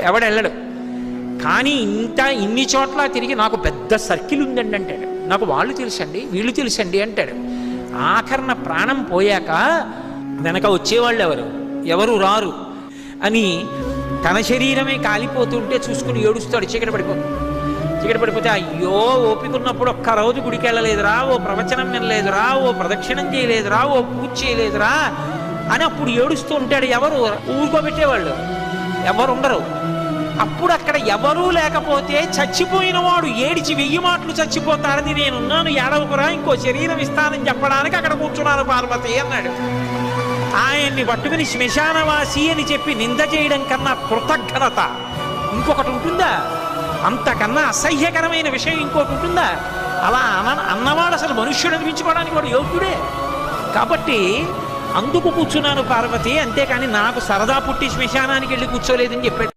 ఎవడెళ్ళడు. కానీ ఇన్ని చోట్ల తిరిగి నాకు పెద్ద సర్కిల్ ఉందండి అంటాడు. నాకు వాళ్ళు తెలుసండి, వీళ్ళు తెలుసండి అంటాడు. ఆఖరణ ప్రాణం పోయాక వెనక వచ్చేవాళ్ళు ఎవరు రారు అని తన శరీరమే కాలిపోతుంటే చూసుకుని ఏడుస్తాడు. చీకటి పడిపోతే అయ్యో ఓపికన్నప్పుడు ఒక్క రోజు గుడికి వెళ్ళలేదురా, ఓ ప్రవచనం వినలేదురా, ఓ ప్రదక్షిణం చేయలేదురా, ఓ పూజ చేయలేదురా అని అప్పుడు ఏడుస్తూ ఉంటాడు. ఎవరు ఊరుకోబెట్టేవాళ్ళు ఎవరు ఉండరు. అప్పుడు అక్కడ ఎవరూ లేకపోతే చచ్చిపోయిన వాడు ఏడిచి 1000 మాటలు చచ్చిపోతారని నేనున్నాను, ఏడవకురా, ఇంకో శరీరం ఇస్తానని చెప్పడానికి అక్కడ కూర్చున్నాను పార్వతి అన్నాడు. ఆయన్ని పట్టుకుని శ్మశానవాసి అని చెప్పి నింద చేయడం కన్నా కృతజ్ఞత ఇంకొకటి ఉంటుందా? అంతకన్నా అసహ్యకరమైన విషయం ఇంకోటి ఉంటుందా? అలా అన్నవాడు అసలు మనుష్యుడు అనిపించుకోవడానికి వాడు యోగ్యుడే. కాబట్టి అందుకు కూర్చున్నాను పార్వతి, అంతేకాని నాకు సరదా పుట్టి శ్మశానానికి వెళ్ళి కూర్చోలేదని చెప్పాడు.